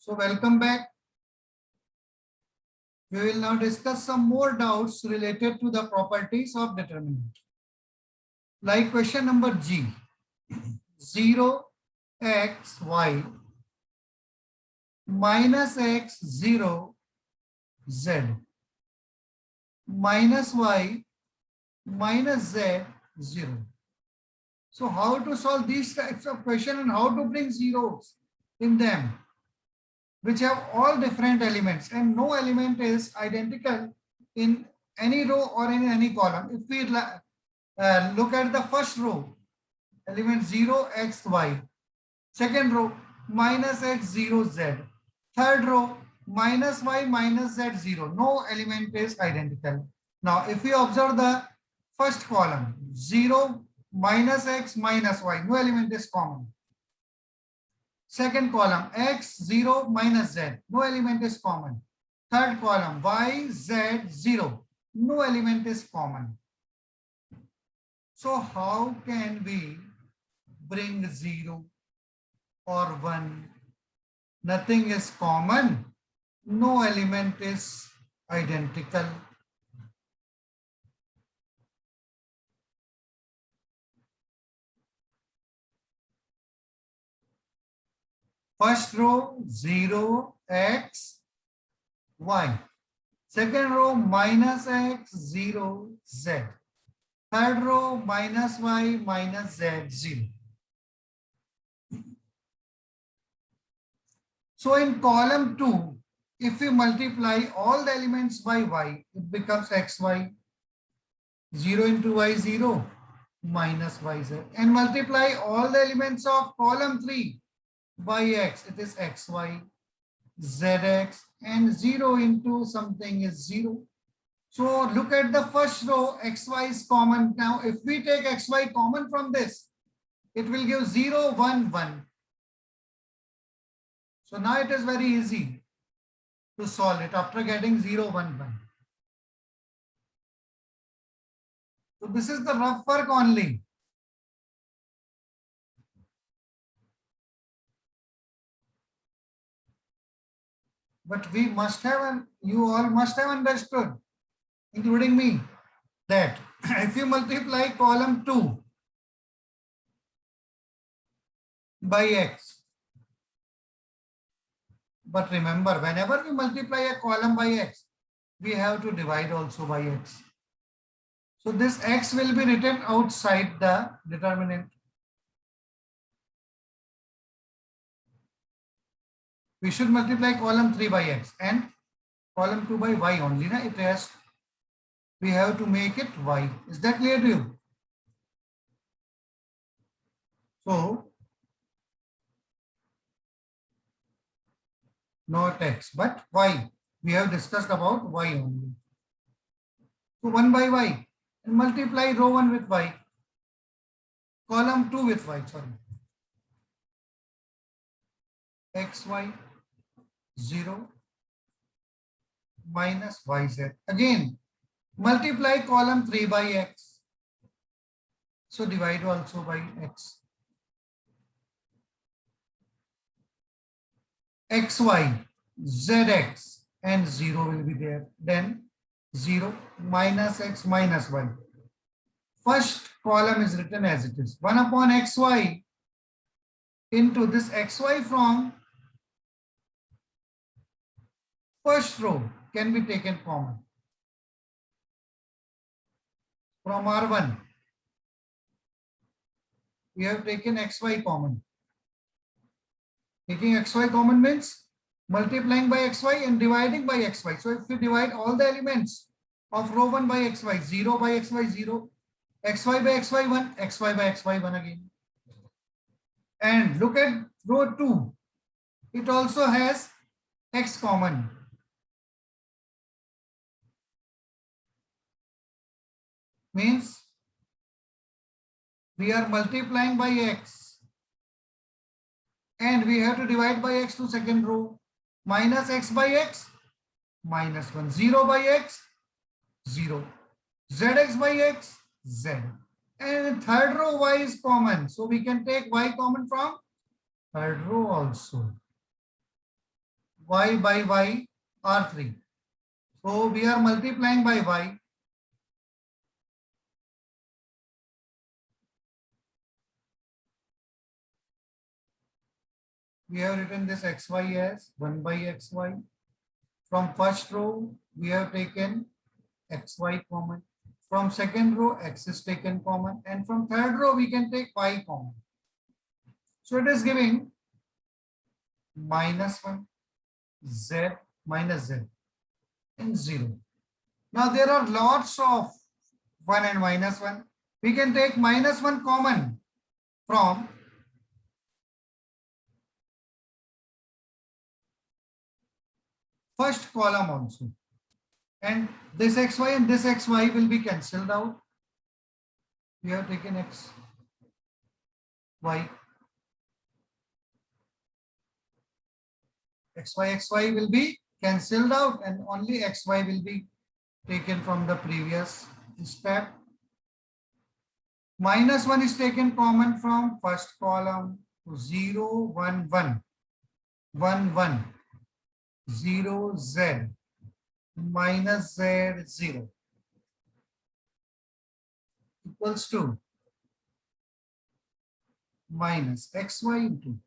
So welcome back. We will now discuss some more doubts related to the properties of determinant. Like question number G, 0 x y minus x 0 z minus y minus z 0. So how to solve these types of question and how to bring zeros in them, which have all different elements and no element is identical in any row or in any column. If we look at the first row, element 0 x y, second row minus x 0 z, third row minus y minus z 0, no element is identical. Now if we observe the first column, 0 minus x minus y, no element is common. Second column, x 0 minus z, no element is common. Third column, y z 0, no element is common. So how can we bring 0 or 1? Nothing is common, no element is identical. First row 0 x y, second row minus x 0 z, third row minus y minus z 0. So in column 2, if we multiply all the elements by y, it becomes xy. 0 into y 0 minus yz, and multiply all the elements of column 3 by x, it is xy, zx, and 0 into something is 0. So look at the first row, xy is common. Now if we take xy common from this, it will give 0 1 1. So now it is very easy to solve it after getting 0 1 1. So this is the rough work only. But we must have, and you all must have understood, including me, that if you multiply column 2 by x, but remember, whenever we multiply a column by x, we have to divide also by x. So this x will be written outside the determinant. We should multiply column 3 by x and column 2 by y only. Na? It has, we have to make it y. Is that clear to you? So not x, but y. We have discussed about y only. So 1 by y and multiply row 1 with y, column 2 with y, sorry. xy 0 minus yz. Again, multiply column 3 by x. So divide also by x. xy, zx, and 0 will be there. Then 0 minus x minus y. First column is written as it is. 1 upon xy into this xy from first row can be taken common. From R1, we have taken xy common. Taking xy common means multiplying by xy and dividing by xy. So if we divide all the elements of row 1 by xy, 0 by xy 0, xy by xy 1, xy by xy 1 again. And look at row 2. It also has x common. Means we are multiplying by x and we have to divide by x to second row. Minus x by x, minus 1. 0 by x, 0. Zx by x, z. And third row y is common. So we can take y common from third row also. y by y are 3. So we are multiplying by y. We have written this xy as 1 by xy. From first row, we have taken xy common. From second row, x is taken common. And from third row, we can take y common. So it is giving -1, z, minus z, and 0. Now there are lots of 1 and -1. We can take -1 common from first column also. And this xy and this xy will be cancelled out. We have taken x, y. xy will be cancelled out and only xy will be taken from the previous step. -1 is taken common from first column. 0, 1, 1, 1, 1, 0, z, minus z, 0 equals to minus xy into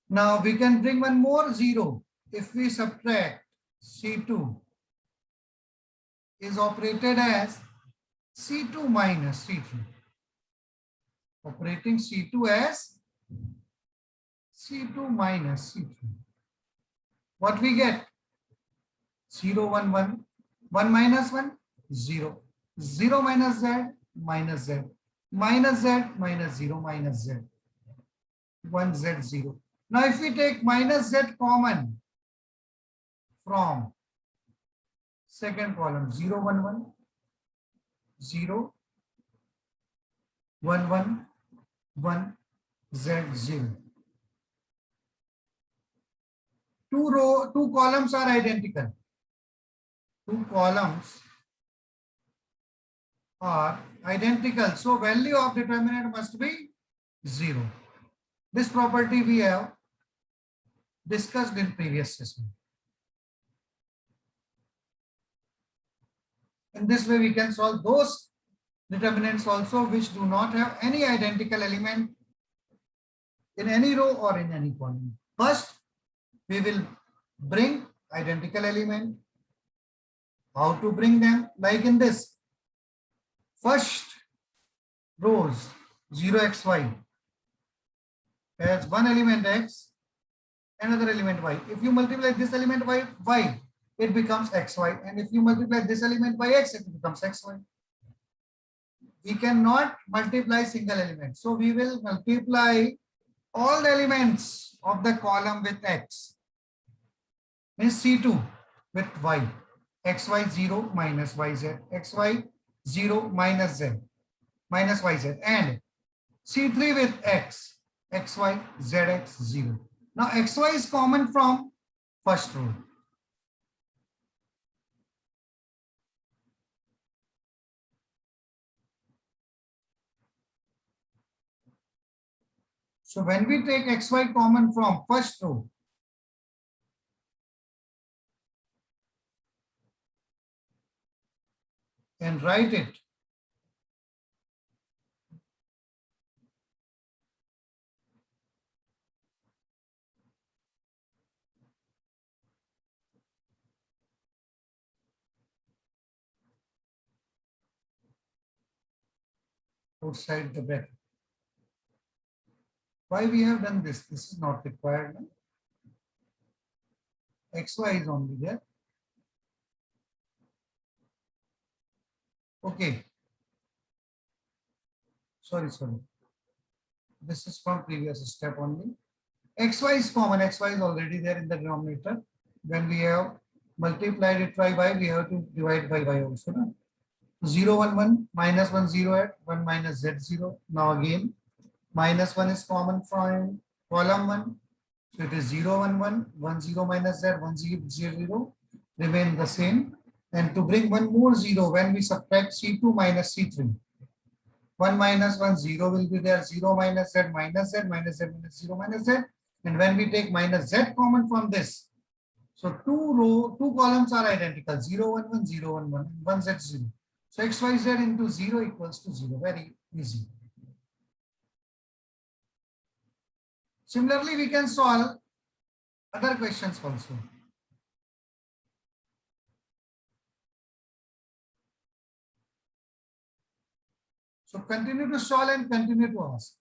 now we can bring one more 0 if we subtract C2 is operated as C2 minus C3. Operating C2 as C2 minus C3. What we get? 0, 1, 1, 1 minus 1, 0. 0 minus z, minus z. Minus z, minus 0, minus z. 1 z, 0. Now if we take minus z common from second column, 0, 1, 1, 0, 1, 1, 1, z, 0. Two columns are identical. Two columns are identical. So value of determinant must be 0. This property we have discussed in previous session. In this way, we can solve those determinants also which do not have any identical element in any row or in any column. First, we will bring identical element. How to bring them? Like in this. First rows 0xy has one element x, another element y. If you multiply this element by y, it becomes xy. And if you multiply this element by x, it becomes xy. We cannot multiply single element. So we will multiply all the elements of the column with x. Means C2 with y. xy 0 minus yz. xy 0 minus z. Minus yz. And C3 with x. xy zx 0. Now xy is common from first row. So when we take xy common from first row, and write it outside the bracket. Why we have done this? This is not required. No? xy is only there. Okay. Sorry. This is from previous step only. xy is common. Xy is already there in the denominator. When we have multiplied it by y, we have to divide by y also. No? 0, 1, 1, minus 1, 0 at 1 minus z 0. Now again, -1 is common from column 1. So it is 0, 1, 1, 1, 0 minus z, 1, 0, 0, remain the same. And to bring one more 0, when we subtract C2 minus C3, 1 minus 1, 0 will be there, 0 minus z minus z minus z minus 0 minus z. And when we take minus z common from this, so two columns are identical, 0, 1, 1, 0, 1, 1, 1 z 0. So xyz into 0 equals to 0, very easy. Similarly, we can solve other questions also. So continue to solve and continue to ask.